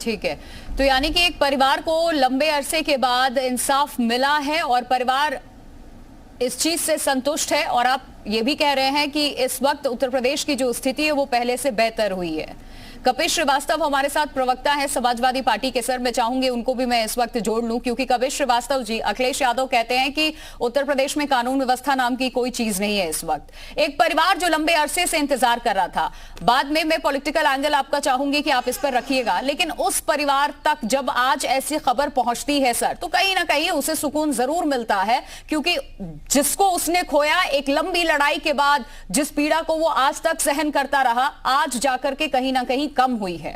ठीक है, तो यानी कि एक परिवार को लंबे अरसे के बाद इंसाफ मिला है और परिवार इस चीज से संतुष्ट है, और आप ये भी कह रहे हैं कि इस वक्त उत्तर प्रदेश की जो स्थिति है वो पहले से बेहतर हुई है। कपिल श्रीवास्तव हमारे साथ प्रवक्ता है समाजवादी पार्टी के। सर, मैं चाहूंगी उनको भी मैं इस वक्त जोड़ लूं, क्योंकि कपिल श्रीवास्तव जी, अखिलेश यादव कहते हैं कि उत्तर प्रदेश में कानून व्यवस्था नाम की कोई चीज नहीं है इस वक्त। एक परिवार जो लंबे अरसे से इंतजार कर रहा था, बाद में मैं पॉलिटिकल एंगल आपका चाहूंगी कि आप इस पर रखिएगा, लेकिन उस परिवार तक जब आज ऐसी खबर पहुंचती है सर, तो कहीं ना कहीं उसे सुकून जरूर मिलता है, क्योंकि जिसको उसने खोया, एक लंबी लड़ाई के बाद जिस पीड़ा को वो आज तक सहन करता रहा, आज जाकर के कहीं ना कहीं कम हुई है।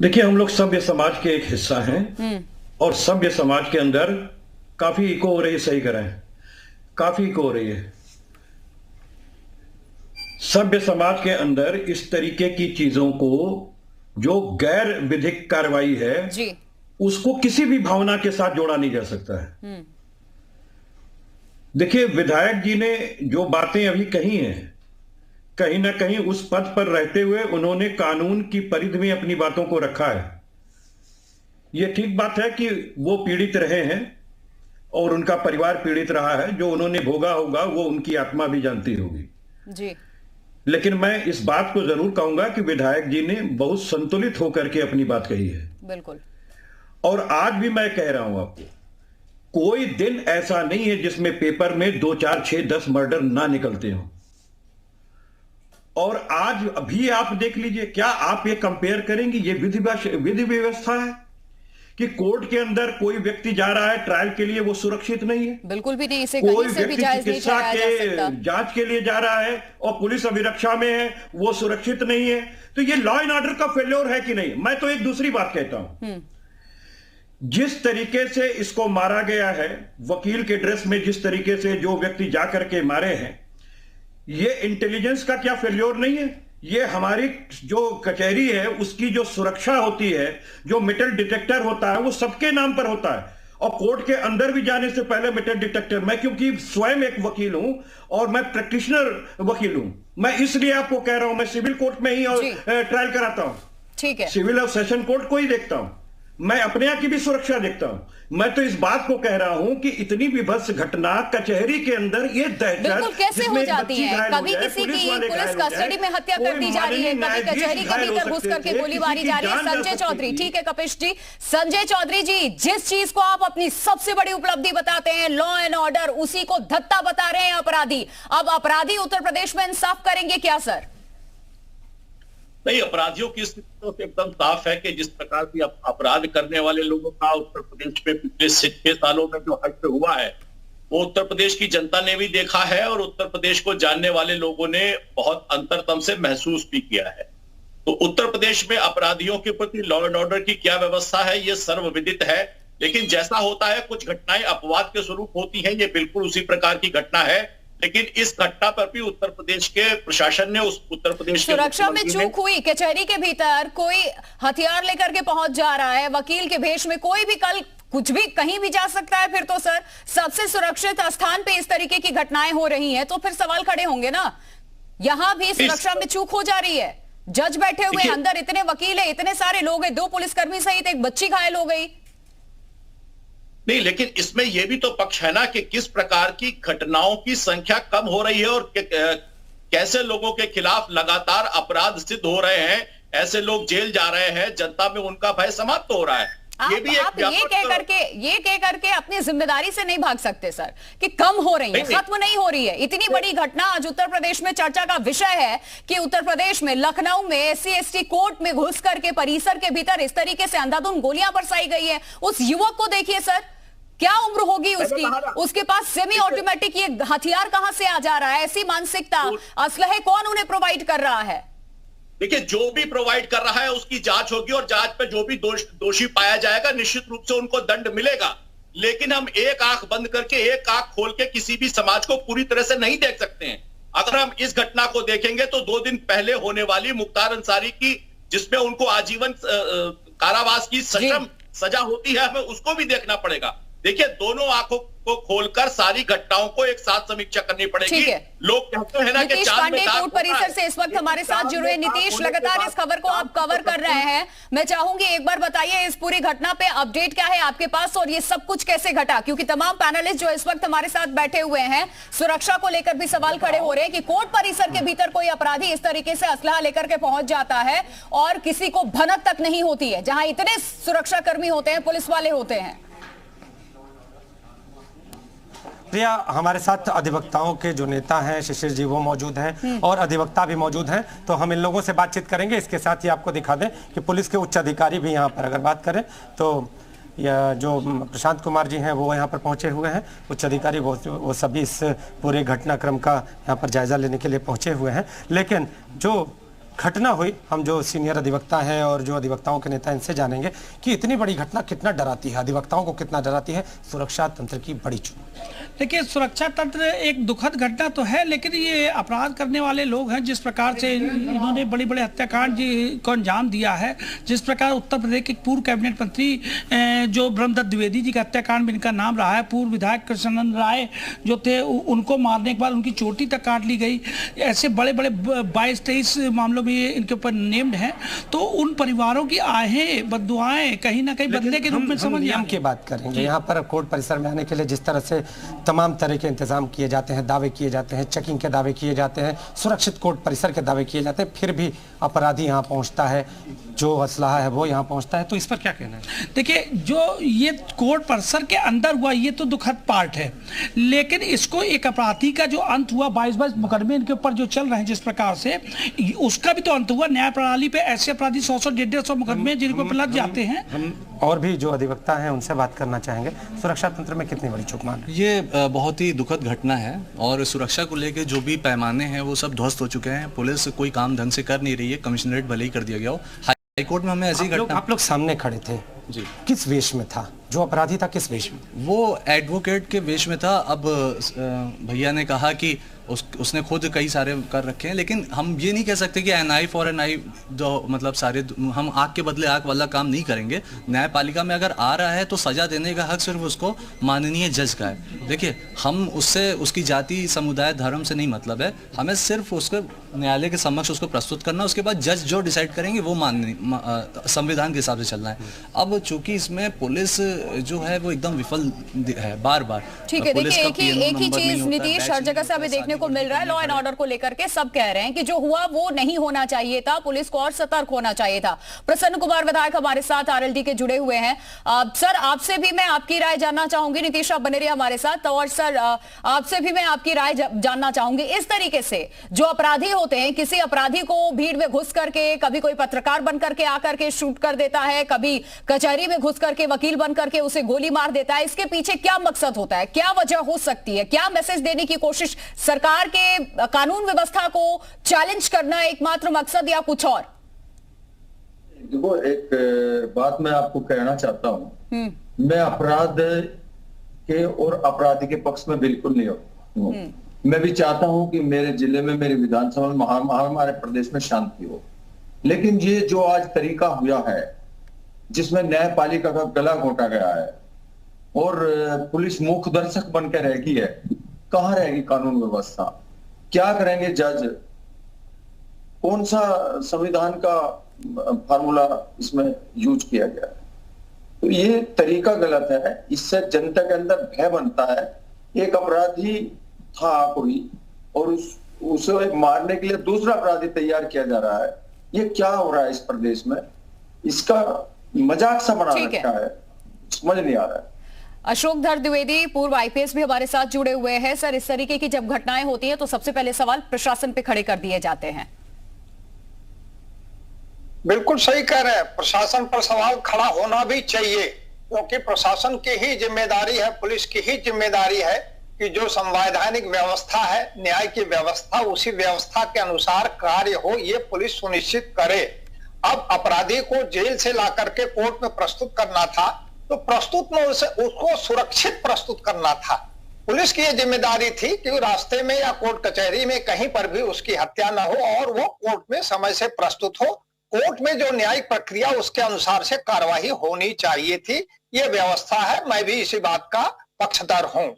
देखिए, हम लोग सभ्य समाज के एक हिस्सा हैं और सभ्य समाज के अंदर काफी इको हो रही है। सही करें, काफी इको हो रही है। सभ्य समाज के अंदर इस तरीके की चीजों को, जो गैर विधिक कार्रवाई है जी, उसको किसी भी भावना के साथ जोड़ा नहीं जा सकता है। देखिए, विधायक जी ने जो बातें अभी कही हैं, कहीं ना कहीं उस पद पर रहते हुए उन्होंने कानून की परिधि में अपनी बातों को रखा है। यह ठीक बात है कि वो पीड़ित रहे हैं और उनका परिवार पीड़ित रहा है। जो उन्होंने भोगा होगा वो उनकी आत्मा भी जानती होगी जी। लेकिन मैं इस बात को जरूर कहूंगा कि विधायक जी ने बहुत संतुलित होकर के अपनी बात कही है। बिल्कुल। और आज भी मैं कह रहा हूं आपको, कोई दिन ऐसा नहीं है जिसमें पेपर में 2, 4, 6, 10 मर्डर ना निकलते हो। और आज अभी आप देख लीजिए, क्या आप ये कंपेयर करेंगे? ये विधि व्यवस्था है कि कोर्ट के अंदर कोई व्यक्ति जा रहा है ट्रायल के लिए, वो सुरक्षित नहीं है। बिल्कुल भी नहीं। इसे कोई कहीं से भी व्यक्ति चिकित्सा के जांच के लिए जा रहा है और पुलिस अभिरक्षा में है, वो सुरक्षित नहीं है। तो ये लॉ एंड ऑर्डर का फेल्योर है कि नहीं? मैं तो एक दूसरी बात कहता हूं, जिस तरीके से इसको मारा गया है, वकील के ड्रेस में जिस तरीके से जो व्यक्ति जाकर के मारे हैं, ये इंटेलिजेंस का क्या फेल्योर नहीं है? ये हमारी जो कचहरी है उसकी जो सुरक्षा होती है, जो मेटल डिटेक्टर होता है, वो सबके नाम पर होता है। और कोर्ट के अंदर भी जाने से पहले मेटल डिटेक्टर, मैं क्योंकि स्वयं एक वकील हूं और मैं प्रैक्टिशनर वकील हूं, मैं इसलिए आपको कह रहा हूं, मैं सिविल कोर्ट में ही और ट्रायल कराता हूं। ठीक है, सिविल और सेशन कोर्ट को ही देखता हूं, मैं अपने यहाँ की भी सुरक्षा देखता हूं। मैं तो इस बात को कह रहा हूं कि इतनी विभत्स घटना कचहरी के अंदर, ये दहशत कैसे हो जाती है? कभी किसी की पुलिस कस्टडी में हत्या कर दी जा रही है, कभी कचहरी के भीतर घुस करके गोलीबारी जा रही है। संजय चौधरी, ठीक है कपिश जी, संजय चौधरी जी, जिस चीज को आप अपनी सबसे बड़ी उपलब्धि बताते हैं, लॉ एंड ऑर्डर, उसी को धत्ता बता रहे हैं अपराधी। अब अपराधी उत्तर प्रदेश में इंसाफ करेंगे क्या सर? नहीं, अपराधियों की स्थिति तो एकदम साफ है कि जिस प्रकार की अपराध करने वाले लोगों का उत्तर प्रदेश में पिछले 6 सालों में जो हट हुआ है, वो उत्तर प्रदेश की जनता ने भी देखा है और उत्तर प्रदेश को जानने वाले लोगों ने बहुत अंतरतम से महसूस भी किया है। तो उत्तर प्रदेश में अपराधियों के प्रति लॉ एंड ऑर्डर की क्या व्यवस्था है, ये सर्वविदित है। लेकिन जैसा होता है, कुछ घटनाएं अपवाद के स्वरूप होती हैं, ये बिल्कुल उसी प्रकार की घटना है। लेकिन इस घटना पर भी उत्तर प्रदेश के प्रशासन ने, उस उत्तर प्रदेश सुरक्षा में चूक हुई। कचहरी के भीतर कोई हथियार लेकर के पहुंच जा रहा है, वकील के भेष में, कोई भी कल कुछ भी कहीं भी जा सकता है। फिर तो सर, सबसे सुरक्षित स्थान पे इस तरीके की घटनाएं हो रही हैं, तो फिर सवाल खड़े होंगे ना। यहां भी सुरक्षा में चूक हो जा रही है। जज बैठे हुए, अंदर इतने वकील है, इतने सारे लोग हैं, 2 पुलिसकर्मी सहित एक बच्ची घायल हो गई। नहीं, लेकिन इसमें यह भी तो पक्ष है ना कि किस प्रकार की घटनाओं की संख्या कम हो रही है और कैसे लोगों के खिलाफ लगातार अपराध सिद्ध हो रहे हैं, ऐसे लोग जेल जा रहे हैं, जनता में उनका भय समाप्त हो रहा है। ये भी आप ये कह करके अपनी जिम्मेदारी से नहीं भाग सकते सर कि कम हो रही है, खत्म नहीं हो रही है। इतनी बड़ी घटना आज उत्तर प्रदेश में चर्चा का विषय है कि उत्तर प्रदेश में लखनऊ में SC/ST कोर्ट में घुस करके परिसर के भीतर इस तरीके से अंधाधुंध गोलियां बरसाई गई है। उस युवक को देखिए सर, क्या उम्र होगी उसकी, उसके पास सेमी ऑटोमेटिक ये हथियार कहां से आ जा रहा है? ऐसी मानसिकता, असलहे कौन उन्हें प्रोवाइड कर रहा है? देखिए, जो भी प्रोवाइड कर रहा है उसकी जांच होगी और जांच पे जो भी दोषी पाया जाएगा, निश्चित रूप से उनको दंड मिलेगा। लेकिन हम एक आंख बंद करके, एक आंख खोल के किसी भी समाज को पूरी तरह से नहीं देख सकते हैं। अगर हम इस घटना को देखेंगे तो 2 दिन पहले होने वाली मुख्तार अंसारी की, जिसमें उनको आजीवन कारावास की सजा होती है, हमें उसको भी देखना पड़ेगा। देखिए, दोनों आंखों को खोलकर सारी घटनाओं को एक साथ समीक्षा करनी पड़ेगी। लोग कहते हैं ना कि नीतीश पांडे कोर्ट परिसर से इस वक्त हमारे साथ जुड़े। नीतीश, लगातार इस खबर को आप कवर कर रहे हैं, मैं चाहूंगी एक बार बताइए इस पूरी घटना पे अपडेट क्या है आपके पास और ये सब कुछ कैसे घटा, क्योंकि तमाम पैनलिस्ट जो इस वक्त हमारे साथ बैठे हुए हैं, सुरक्षा को लेकर भी सवाल खड़े हो रहे हैं कि कोर्ट परिसर के भीतर कोई अपराधी इस तरीके से असलहा लेकर के पहुंच जाता है और किसी को भनक तक नहीं होती है, जहां इतने सुरक्षा कर्मी होते हैं, पुलिस वाले होते हैं। प्रिया, हमारे साथ अधिवक्ताओं के जो नेता हैं शिशिर जी, वो मौजूद हैं और अधिवक्ता भी मौजूद हैं, तो हम इन लोगों से बातचीत करेंगे। इसके साथ ही आपको दिखा दें कि पुलिस के उच्च अधिकारी भी यहाँ पर अगर बात करें तो जो प्रशांत कुमार जी हैं वो यहाँ पर पहुँचे हुए हैं। उच्च अधिकारी वो सभी इस पूरे घटनाक्रम का यहाँ पर जायजा लेने के लिए पहुँचे हुए हैं। लेकिन जो घटना हुई, हम जो सीनियर अधिवक्ता हैं और जो अधिवक्ताओं के नेता, इनसे जानेंगे कि इतनी बड़ी घटना कितना डराती है, अधिवक्ताओं को कितना डराती है सुरक्षा तंत्र की बड़ी चुनौती। देखिए, सुरक्षा तंत्र एक दुखद घटना तो है, लेकिन ये अपराध करने वाले लोग हैं, जिस प्रकार से इन्होंने बड़े बड़े हत्याकांड को अंजाम दिया है, जिस प्रकार उत्तर प्रदेश के पूर्व कैबिनेट मंत्री जो ब्रह्मदत्त द्विवेदी जी का हत्याकांड में इनका नाम रहा है, पूर्व विधायक कृष्णानंद राय जो थे, उनको मारने के बाद उनकी चोटी तक काट ली गई, ऐसे बड़े बड़े 22-23 मामलों में इनके ऊपर नेम्ड हैं। तो उन परिवारों की आहें बद्दुआएं कहीं ना कहीं बदले के रूप में समझ नियम की बात करेंगे। यहाँ पर कोर्ट परिसर में आने के लिए जिस तरह से तमाम तरह के इंतजाम किए जाते हैं, दावे किए जाते हैं, चेकिंग के दावे किए जाते हैं, सुरक्षित कोर्ट परिसर के दावे किए जाते हैं, फिर भी अपराधी यहाँ पहुँचता है, जो असलहा है वो यहाँ पहुँचता है, तो इस पर क्या कहना है? देखिए, जो ये कोर्ट परिसर के अंदर हुआ ये तो दुखद पार्ट है, लेकिन इसको एक अपराधी का जो अंत हुआ, 22 मुकदमे इनके ऊपर जो चल रहे हैं जिस प्रकार से, उसका भी तो अंत हुआ। न्याय प्रणाली पे ऐसे अपराधी 100-150 मुकदमे जिनको पे लग जाते हैं। हम और भी जो अधिवक्ता हैं उनसे बात करना चाहेंगे। सुरक्षा तंत्र में कितनी बड़ी चूक मान है? ये बहुत ही दुखद घटना है और सुरक्षा को लेकर जो भी पैमाने हैं वो सब ध्वस्त हो चुके हैं। पुलिस कोई काम ढंग से कर नहीं रही है, कमिश्नरेट भले ही कर दिया गया हो। हाईकोर्ट में हमें ऐसी घटना, आप लोग सामने खड़े थे जी, किस वेश में था जो अपराधी था? किस वेश में? वो एडवोकेट के वेश में था। अब भैया ने कहा कि उसने खुद कई सारे कर रखे हैं, लेकिन हम ये नहीं कह सकते कि एन आई फॉर एन आई, जो मतलब सारे हम आग के बदले आग वाला काम नहीं करेंगे। न्यायपालिका में अगर आ रहा है तो सजा देने का हक सिर्फ उसको माननीय जज का है। देखिए, हम उससे उसकी जाति, समुदाय, धर्म से नहीं मतलब है, हमें सिर्फ उसको न्यायालय के समक्ष उसको प्रस्तुत करना, उसके बाद जज जो डिसाइड करेंगे वो संविधान के हिसाब से चलना है। अब चूंकि इसमें पुलिस जो है वो एकदम विफल है बार बार। ठीक है, देखिए एक ही चीज नीतीश हर जगह से अभी देखने को मिल रहा है, लॉ एंड ऑर्डर को लेकर के सब कह रहे हैं कि जो हुआ वो नहीं होना चाहिए था, पुलिस को और सतर्क होना चाहिए था। प्रसन्न कुमार विधायक हमारे साथ आरएलडी के जुड़े हुए हैं। सर, आपसे भी मैं आपकी राय जानना चाहूंगी। नीतीश, आप बने रहिए हमारे साथ। और सर, आपसे भी मैं आपकी राय जानना चाहूंगी। इस तरीके से जो अपराधी होते हैं, किसी अपराधी को भीड़ में घुस करके, कभी कोई पत्रकार बन करके आकर के शूट कर देता है, कभी कचहरी में घुस करके वकील बन करके उसे गोली मार देता है, इसके पीछे क्या मकसद होता है? क्या वजह हो सकती है? क्या मैसेज देने की कोशिश, सरकार के कानून व्यवस्था को चैलेंज करना एकमात्र मकसद या कुछ और? देखो, एक बात मैं आपको कहना चाहता हूं, मैं अपराध के और अपराधी के पक्ष में बिल्कुल नहीं हूं। मैं भी चाहता हूं कि मेरे जिले में, मेरी विधानसभा में, हमारे प्रदेश में शांति हो, लेकिन ये जो आज तरीका हुआ है जिसमें न्यायपालिका का गला घोटा गया है और पुलिस मूक दर्शक बनकर रह गई है, कहां रहेगी कानून व्यवस्था? क्या करेंगे जज? कौन सा संविधान का फार्मूला इसमें यूज किया गया है? तो ये तरीका गलत है। इससे जनता के अंदर भय बनता है। एक अपराधी था कोई और उसे मारने के लिए दूसरा अपराधी तैयार किया जा रहा है। ये क्या हो रहा है इस प्रदेश में? इसका मजाक सा बना रखा है, समझ नहीं आ रहा है। अशोकधर द्विवेदी पूर्व आईपीएस भी हमारे साथ जुड़े हुए हैं। सर, इस तरीके की जब घटनाएं होती हैं तो सबसे पहले सवाल प्रशासन पे खड़े कर दिए जाते हैं। बिल्कुल सही कह रहे हैं, प्रशासन पर सवाल खड़ा होना भी चाहिए, क्योंकि प्रशासन की ही जिम्मेदारी है, पुलिस की ही जिम्मेदारी है कि जो संवैधानिक व्यवस्था है, न्याय की व्यवस्था, उसी व्यवस्था के अनुसार कार्य हो, ये पुलिस सुनिश्चित करे। अब अपराधी को जेल से ला करके कोर्ट में प्रस्तुत करना था, तो प्रस्तुत में उसको सुरक्षित प्रस्तुत करना था। पुलिस की यह जिम्मेदारी थी कि रास्ते में या कोर्ट कचहरी में कहीं पर भी उसकी हत्या न हो और वो कोर्ट में समय से प्रस्तुत हो कोर्ट में जो न्यायिक प्रक्रिया उसके अनुसार से कार्यवाही होनी चाहिए थी, ये व्यवस्था है। मैं भी इसी बात का पक्षधर हूं।